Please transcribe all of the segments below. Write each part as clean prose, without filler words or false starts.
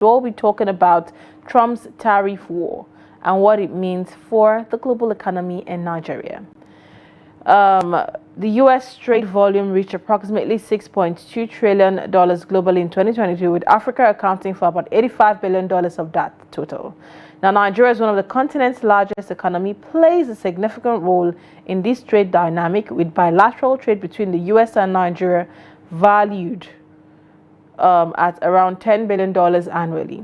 We'll be talking about Trump's tariff war and what it means for the global economy in Nigeria. The U.S. trade volume reached approximately $6.2 trillion globally in 2022, with Africa accounting for about $85 billion of that total. Now, Nigeria is one of the continent's largest economy, plays a significant role in this trade dynamic, with bilateral trade between the U.S. and Nigeria valued at around $10 billion annually.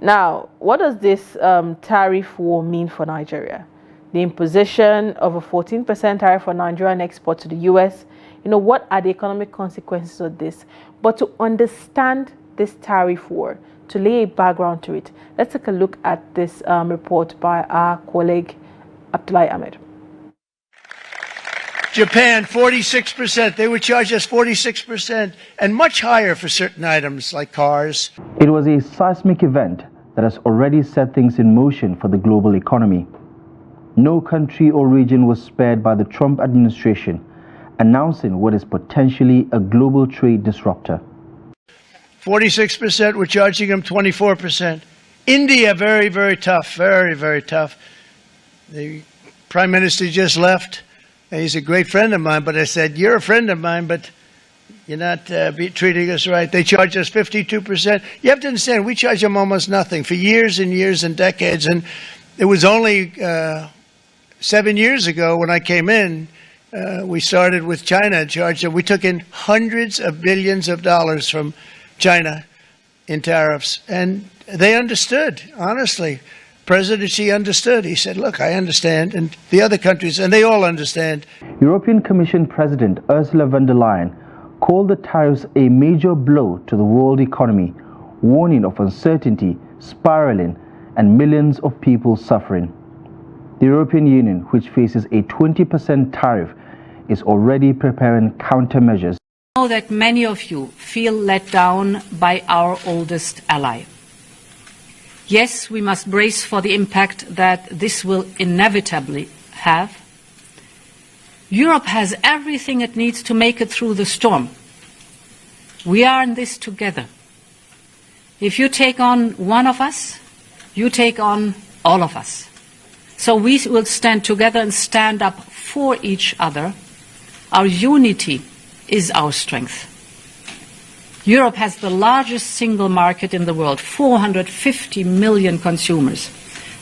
Now, what does this tariff war mean for Nigeria? The imposition of a 14% tariff for Nigerian exports to the U.S. What are the economic consequences of this? But to understand this tariff war, to lay a background to it, let's take a look at this report by our colleague Abdullahi Ahmed. Japan, 46%. They would charge us 46% and much higher for certain items like cars. It was a seismic event that has already set things in motion for the global economy. No country or region was spared by the Trump administration, announcing what is potentially a global trade disruptor. 46%, we're charging them 24%. India, very, very tough, very, very tough. The Prime Minister just left. He's a great friend of mine, but I said, you're a friend of mine, but you're not treating us right. They charge us 52%. You have to understand, we charge them almost nothing for years and years and decades. And it was only 7 years ago when I came in, we started with China and charged them. We took in hundreds of billions of dollars from China in tariffs. And they understood, honestly. President Xi understood. He said, look, I understand, and the other countries, and they all understand. European Commission President Ursula von der Leyen called the tariffs a major blow to the world economy, warning of uncertainty, spiraling, and millions of people suffering. The European Union, which faces a 20% tariff, is already preparing countermeasures. I know that many of you feel let down by our oldest ally. Yes, we must brace for the impact that this will inevitably have. Europe has everything it needs to make it through the storm. We are in this together. If you take on one of us, you take on all of us. So we will stand together and stand up for each other. Our unity is our strength. Europe has the largest single market in the world, 450 million consumers.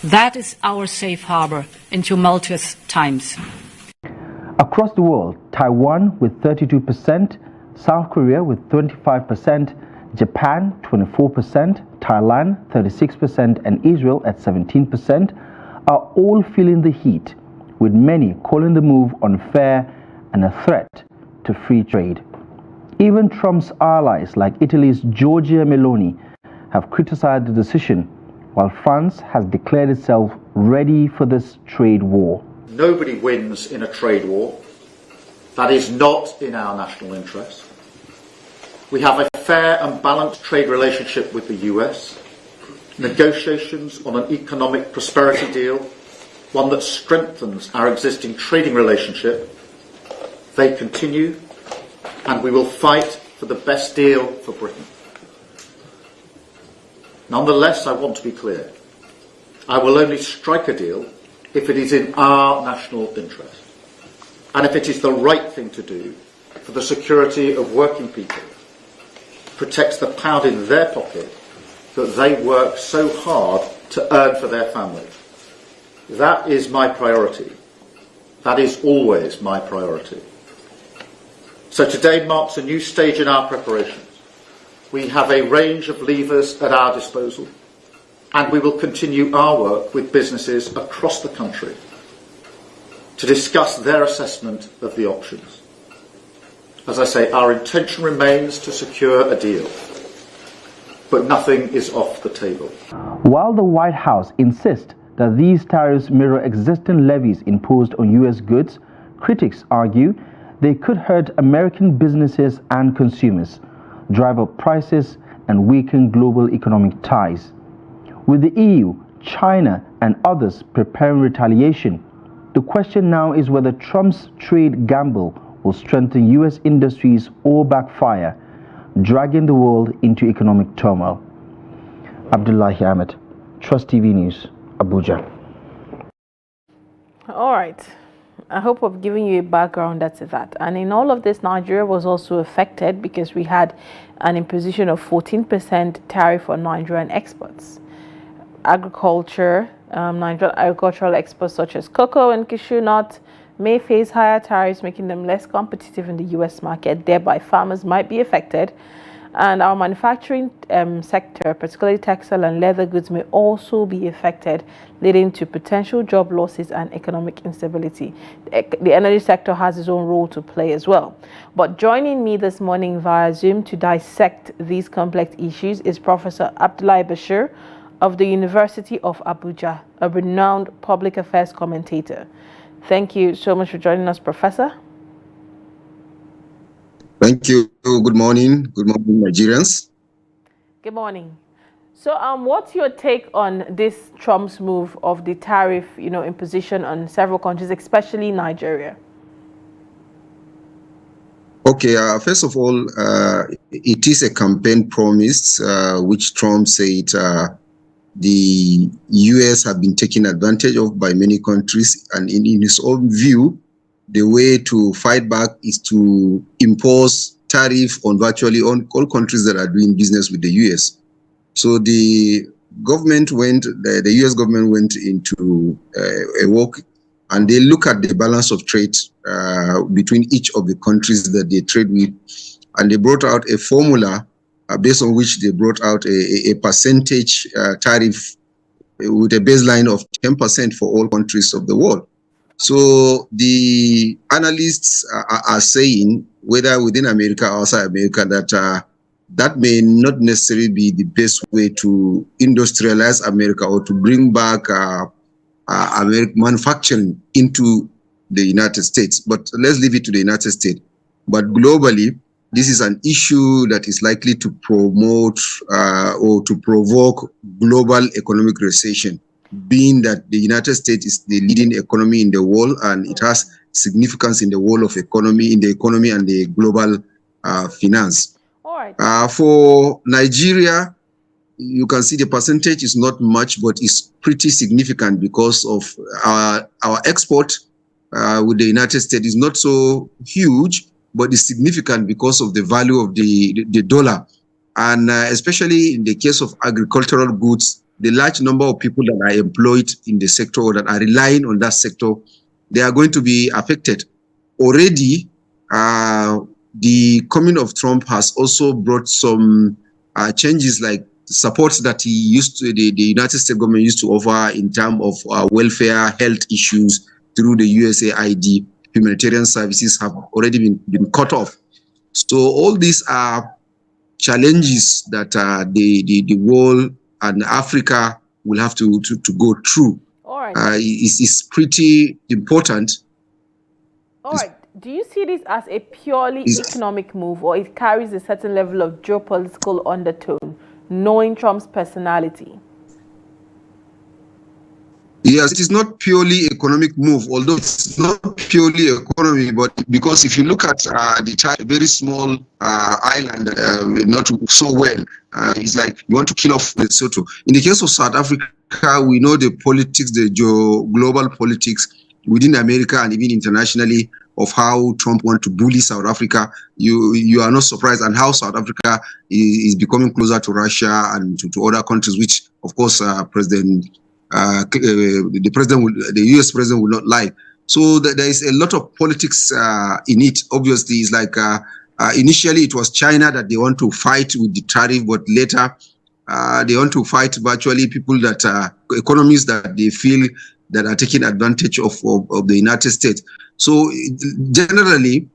That is our safe harbor in tumultuous times. Across the world, Taiwan with 32%, South Korea with 25%, Japan 24%, Thailand 36%, and Israel at 17% are all feeling the heat, with many calling the move unfair and a threat to free trade. Even Trump's allies like Italy's Giorgia Meloni have criticized the decision, while France has declared itself ready for this trade war. Nobody wins in a trade war. That is not in our national interest. We have a fair and balanced trade relationship with the US, negotiations on an economic prosperity deal, one that strengthens our existing trading relationship. They continue, and we will fight for the best deal for Britain. Nonetheless, I want to be clear. I will only strike a deal if it is in our national interest, and if it is the right thing to do for the security of working people, protects the pound in their pocket that they work so hard to earn for their families. That is my priority. That is always my priority. So today marks a new stage in our preparations. We have a range of levers at our disposal, and we will continue our work with businesses across the country to discuss their assessment of the options. As I say, our intention remains to secure a deal, but nothing is off the table. While the White House insists that these tariffs mirror existing levies imposed on U.S. goods, critics argue they could hurt American businesses and consumers, drive up prices, and weaken global economic ties. With the EU, China, and others preparing retaliation, the question now is whether Trump's trade gamble will strengthen U.S. industries or backfire, dragging the world into economic turmoil. Abdullahi Ahmed, Trust TV News, Abuja. All right. I hope I've given you a background that's that. And in all of this, Nigeria was also affected because we had an imposition of 14% tariff on Nigerian exports. Agriculture, Nigerian agricultural exports such as cocoa and cashew nut may face higher tariffs, making them less competitive in the U.S. market. Thereby, farmers might be affected. And our manufacturing sector, particularly textile and leather goods, may also be affected, leading to potential job losses and economic instability. The energy sector has its own role to play as well. But joining me this morning via Zoom to dissect these complex issues is Professor Abdullahi Bashir of the University of Abuja, a renowned public affairs commentator. Thank you so much for joining us, Professor. Thank you. Good morning. Good morning, Nigerians. Good morning. So, what's your take on this Trump's move of the tariff, imposition on several countries, especially Nigeria? Okay. First of all, it is a campaign promise, which Trump said the U.S. have been taken advantage of by many countries, and in his own view, the way to fight back is to impose tariff on virtually all countries that are doing business with the U.S. So the U.S. government went into a work, and they look at the balance of trade between each of the countries that they trade with, and they brought out a formula based on which they brought out a percentage tariff with a baseline of 10% for all countries of the world. So the analysts are saying, whether within America or outside America, that that may not necessarily be the best way to industrialize America or to bring back American manufacturing into the United States. But let's leave it to the United States. But globally, this is an issue that is likely to promote or to provoke global economic recession, being that the United States is the leading economy in the world, and it has significance in the world of economy, in the economy and the global finance. All right. For Nigeria, you can see the percentage is not much, but it's pretty significant because of our export with the United States is not so huge, but it's significant because of the value of the dollar. And especially in the case of agricultural goods, the large number of people that are employed in the sector or that are relying on that sector, they are going to be affected. Already, the coming of Trump has also brought some changes, like supports that the United States government used to offer in terms of welfare, health issues through the USAID. Humanitarian services have already been cut off. So all these are challenges that the world and Africa will have to go through. All right. It's pretty important. All right. Do you see this as a purely economic move, or it carries a certain level of geopolitical undertone, knowing Trump's personality? Yes, it is not purely economic move, although it's not purely economy, but because if you look at the very small island, not so well, it's like you want to kill off Lesotho. In the case of South Africa, we know the politics, the global politics within America and even internationally of how Trump wants to bully South Africa. You are not surprised, and how South Africa is becoming closer to Russia and to other countries, which of course the U.S. president will not like. So there is a lot of politics in it. Obviously, it's like initially it was China that they want to fight with the tariff, but later they want to fight virtually people that economies that they feel that are taking advantage of the United States. So generally,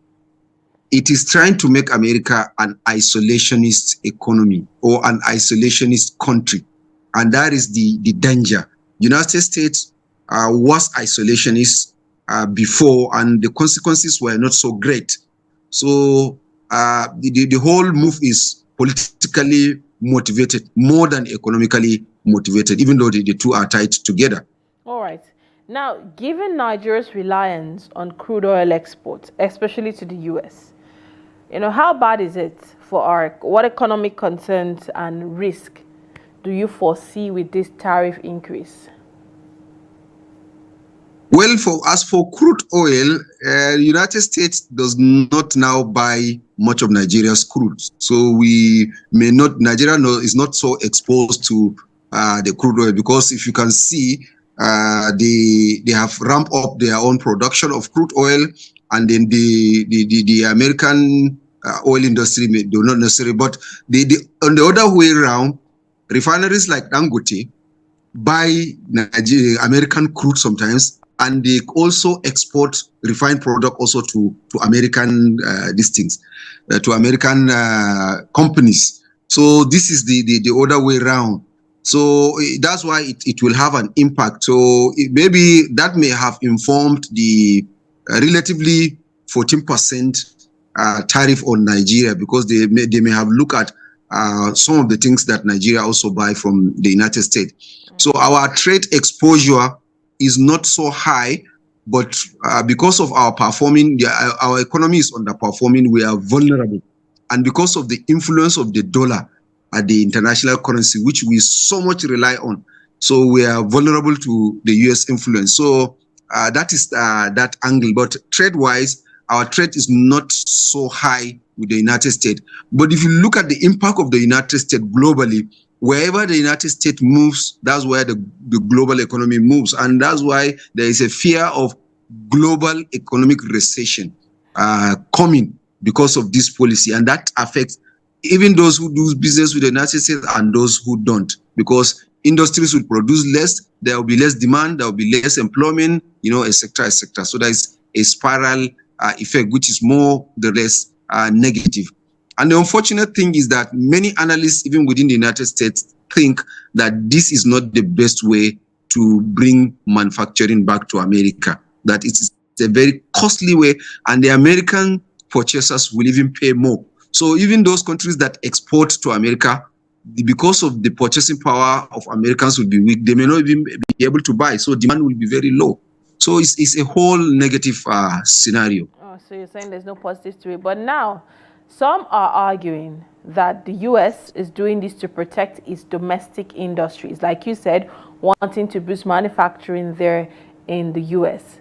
it is trying to make America an isolationist economy or an isolationist country, and that is the danger. United States was isolationist before, and the consequences were not so great. So the whole move is politically motivated more than economically motivated, even though the two are tied together. All right. Now, given Nigeria's reliance on crude oil exports, especially to the U.S., how bad is it for what economic concerns and risk do you foresee with this tariff increase? Well, as for crude oil, United States does not now buy much of Nigeria's crude. So Nigeria is not so exposed to the crude oil, because if you can see, they have ramped up their own production of crude oil, and then the American oil industry do not necessarily, but on the other way around, refineries like Dangote buy American crude sometimes, and they also export refined product also to American to American companies. So this is the other way around. So that's why it will have an impact. So maybe that may have informed the relatively 14% tariff on Nigeria, because they may have looked at some of the things that Nigeria also buy from the United States. So our trade exposure is not so high, but because of our our economy is underperforming, we are vulnerable. And because of the influence of the dollar at the international currency, which we so much rely on, so we are vulnerable to the US influence. So that is that angle. But trade-wise, our trade is not so high with the United States. But if you look at the impact of the United States globally, wherever the United States moves, that's where the global economy moves. And that's why there is a fear of global economic recession coming because of this policy. And that affects even those who do business with the United States and those who don't, because industries will produce less, there will be less demand, there will be less employment, etc., etc. So there is a spiral effect, which is more the less negative. And the unfortunate thing is that many analysts, even within the United States, think that this is not the best way to bring manufacturing back to America, that it's a very costly way, and the American purchasers will even pay more. So even those countries that export to America, because of the purchasing power of Americans will be weak, they may not even be able to buy, so demand will be very low. So it's a whole negative scenario. Oh, so you're saying there's no positive to it. But now, some are arguing that the US is doing this to protect its domestic industries. Like you said, wanting to boost manufacturing there in the US.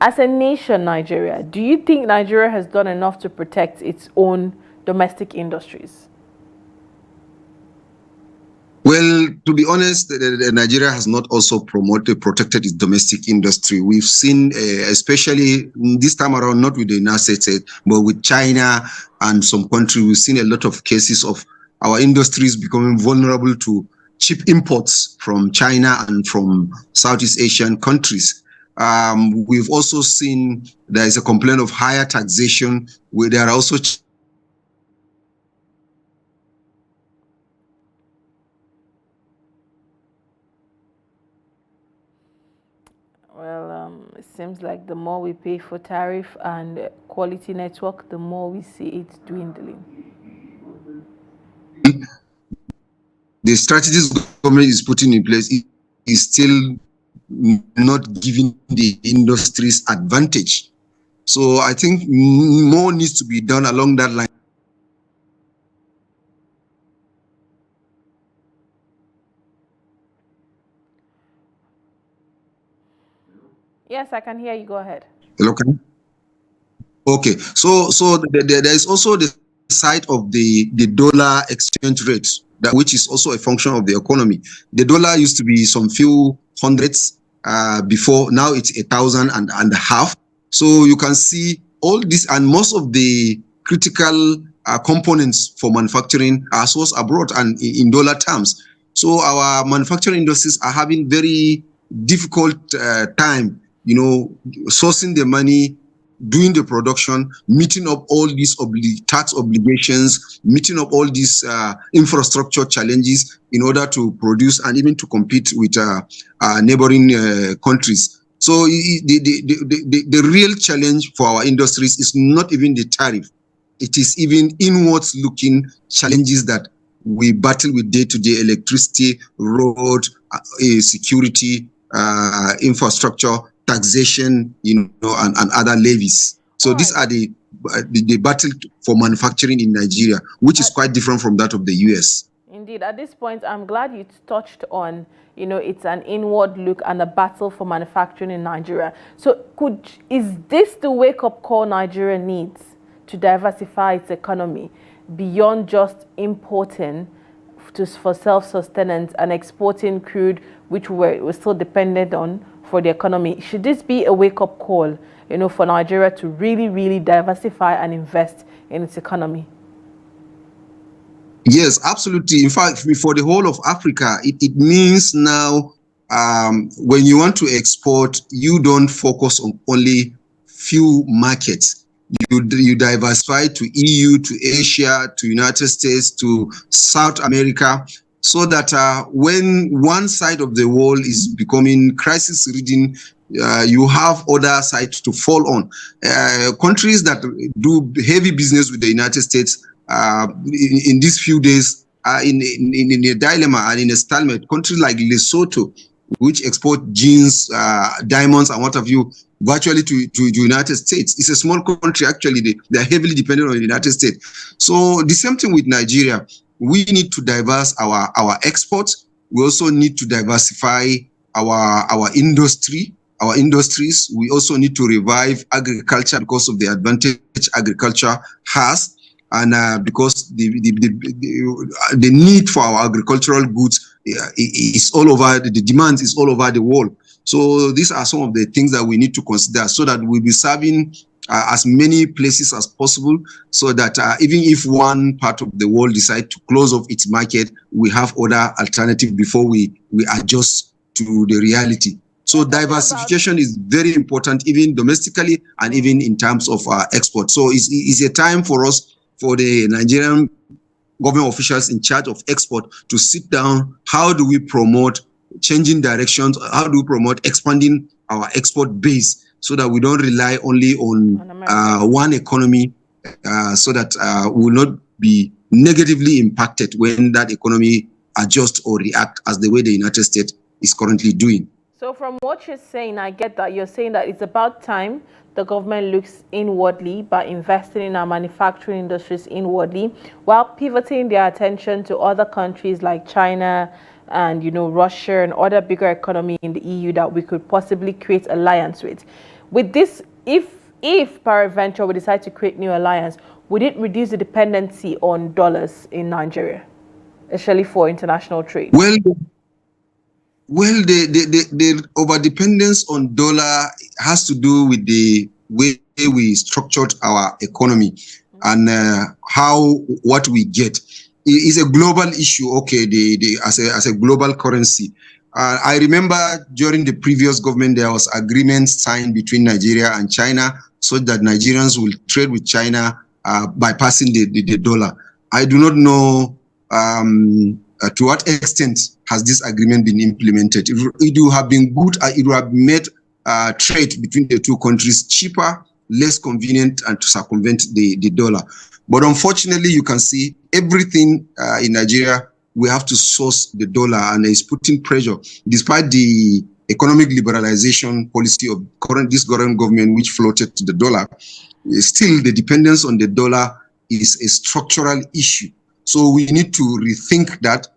As a nation, Nigeria, do you think Nigeria has done enough to protect its own domestic industries? Well, to be honest, Nigeria has not also protected its domestic industry. We've seen, especially this time around, not with the United States, but with China and some countries, we've seen a lot of cases of our industries becoming vulnerable to cheap imports from China and from Southeast Asian countries. We've also seen there is a complaint of higher taxation, where there are also it seems like the more we pay for tariff and quality network, the more we see it dwindling. The strategies government is putting in place is still not giving the industries advantage. So I think more needs to be done along that line. Yes, I can hear you. Go ahead. Hello, okay. So there is also the side of the dollar exchange rate, which is also a function of the economy. The dollar used to be some few hundreds before, now it's 1,000 and a half. So you can see all this, and most of the critical components for manufacturing are sourced abroad and in dollar terms. So our manufacturing industries are having very difficult time, sourcing the money, doing the production, meeting up all these tax obligations, meeting up all these infrastructure challenges in order to produce and even to compete with neighboring countries. So the real challenge for our industries is not even the tariff. It is even inwards looking challenges that we battle with day to day: electricity, road, security, infrastructure, taxation, and other levies. So these are the battle for manufacturing in Nigeria, which is quite different from that of the US. Indeed, at this point, I'm glad you touched on, it's an inward look and a battle for manufacturing in Nigeria. So is this the wake-up call Nigeria needs to diversify its economy beyond just importing for self-sustenance and exporting crude, which we're still dependent on for the economy? Should this be a wake-up call, for Nigeria to really, really diversify and invest in its economy? Yes, absolutely. In fact, for the whole of Africa, it means now when you want to export, you don't focus on only few markets. You diversify to EU, to Asia, to United States, to South America, so that when one side of the world is becoming crisis-ridden, you have other sides to fall on. Countries that do heavy business with the United States in these few days are in a dilemma and in a stalemate. Countries like Lesotho, which export jeans, diamonds, and what have you, virtually to the United States. It's a small country, actually. They are heavily dependent on the United States. So the same thing with Nigeria. We need to diversify our exports. We also need to diversify our industry, our industries. We also need to revive agriculture because of the advantage agriculture has, and because the need for our agricultural goods is all over, the demand is all over the world. So these are some of the things that we need to consider, so that we'll be serving as many places as possible, so that even if one part of the world decides to close off its market, we have other alternatives before we adjust to the reality. So diversification is very important, even domestically and even in terms of export. So it's a time for us, for the Nigerian government officials in charge of export, to sit down. How do we promote changing directions? How do we promote expanding our export base, so that we don't rely only on one economy, so that we will not be negatively impacted when that economy adjusts or react as the way the United States is currently doing. So from what you're saying, I get that you're saying that it's about time the government looks inwardly by investing in our manufacturing industries inwardly, while pivoting their attention to other countries like China and Russia and other bigger economy in the EU that we could possibly create alliance with. With this, if peradventure we decide to create new alliance, would it reduce the dependency on dollars in Nigeria, especially for international trade? Well, the overdependence on dollar has to do with the way we structured our economy and what we get. It's a global issue, okay, as a global currency. I remember during the previous government, there was agreements signed between Nigeria and China, so that Nigerians will trade with China bypassing the dollar. I do not know to what extent has this agreement been implemented. It would have been good, it would have made trade between the two countries cheaper, less convenient, and to circumvent the dollar. But unfortunately, you can see everything in Nigeria, we have to source the dollar, and it's putting pressure, despite the economic liberalization policy of this current government, which floated to the dollar. Still, the dependence on the dollar is a structural issue. So we need to rethink that.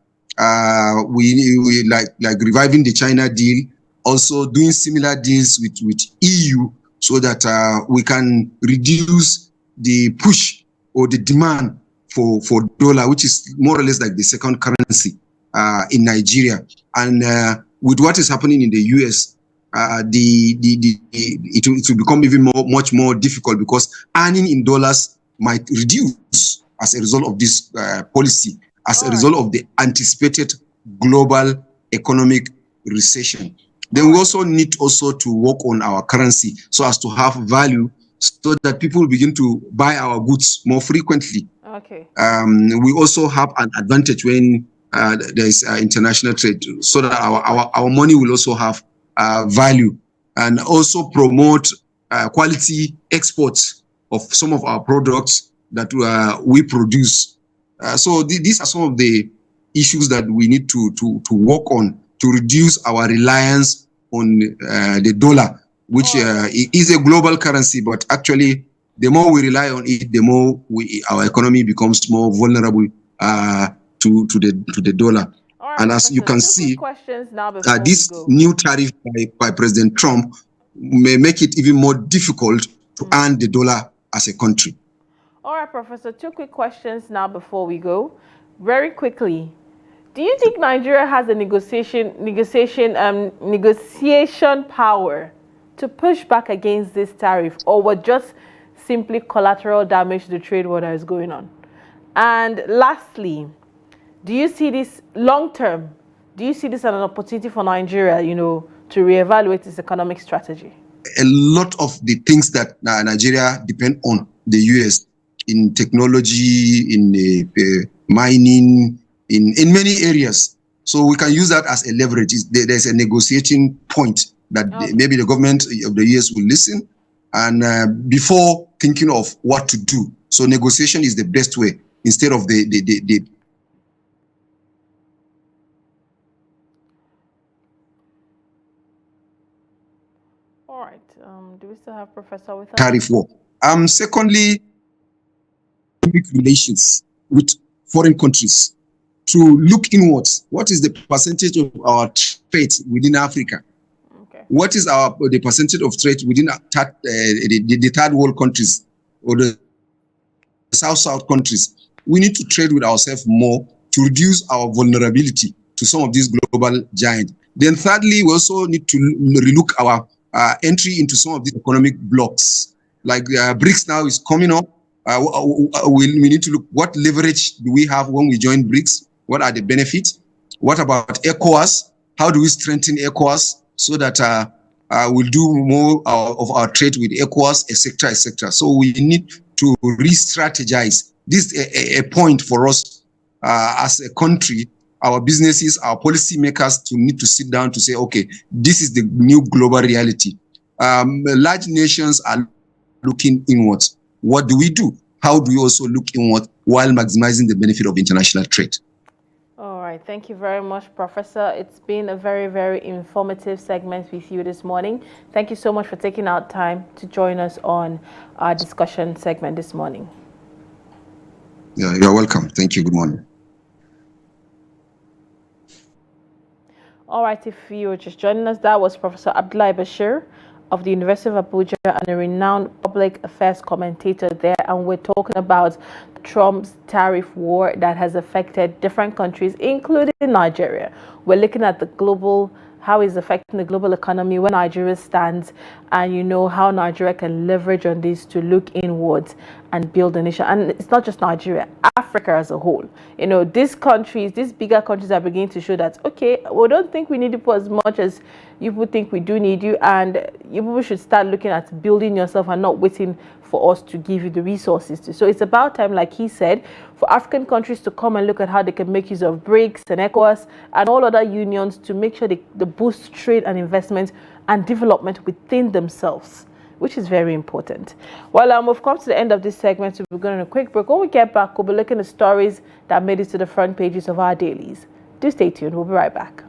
We like reviving the China deal, also doing similar deals with EU, so that we can reduce the push or the demand for dollar, which is more or less like the second currency in Nigeria. And with what is happening in the US, it will become even much more difficult, because earning in dollars might reduce as a result of this policy, as a result of the anticipated global economic recession. Then we also need to work on our currency, so as to have value, so that people begin to buy our goods more frequently. Okay. We also have an advantage when there is international trade, so that our money will also have value, and also promote quality exports of some of our products that we produce. So these are some of the issues that we need to work on, to reduce our reliance on the dollar, which is a global currency, but actually the more we rely on it, the more our economy becomes more vulnerable to the dollar. All right, And as you can two see, quick questions now before this we go. new tariff by President Trump may make it even more difficult to earn the dollar as a country. All right, Professor, two quick questions now before we go. Very quickly, do you think Nigeria has a negotiation power to push back against this tariff, or was just simply collateral damage to the trade war that is going on? And lastly, do you see this long term? Do you see this as an opportunity for Nigeria, to reevaluate its economic strategy? A lot of the things that Nigeria depend on the US in technology, in mining, in many areas. So we can use that as a leverage. There's a negotiating point that maybe the government of the US will listen and before thinking of what to do. So negotiation is the best way instead of the All right. Do we still have Professor with us? tariff war. Secondly, relations with foreign countries to look inwards. What is the percentage of our trade within Africa? Okay. What is the percentage of trade within the third world countries or the South countries? We need to trade with ourselves more to reduce our vulnerability to some of these global giants. Then thirdly, we also need to relook our entry into some of these economic blocks. Like BRICS now is coming up. We need to look what leverage do we have when we join BRICS? What are the benefits? What about ECOWAS? How do we strengthen ECOWAS so that we'll do more of our trade with ECOWAS, etc., etc. So we need to re-strategize. This is a point for us as a country, our businesses, our policymakers to need to sit down to say, okay, this is the new global reality. Large nations are looking inwards. What do we do? How do we also look inward while maximizing the benefit of international trade? All right. Thank you very much, Professor. It's been a very, very informative segment with you this morning. Thank you so much for taking out time to join us on our discussion segment this morning. Yeah, you're welcome. Thank you. Good morning. All right, if you were just joining us, that was Professor Abdullahi Bashir of the University of Abuja and a renowned public affairs commentator there. And we're talking about Trump's tariff war that has affected different countries, including Nigeria. We're looking at the global, how it's affecting the global economy, where Nigeria stands, and how Nigeria can leverage on this to look inwards and build a nation. And it's not just Nigeria, Africa as a whole. These countries, these bigger countries are beginning to show that, okay, we don't think we need you as much as you would think we do need you, and you people should start looking at building yourself and not waiting for us to give you the resources to. So it's about time, like he said, for African countries to come and look at how they can make use of BRICS and ECOWAS and all other unions to make sure they boost trade and investment and development within themselves, which is very important. Well, we've come to the end of this segment, so we're going on a quick break. When we get back, we'll be looking at stories that made it to the front pages of our dailies. Do stay tuned. We'll be right back.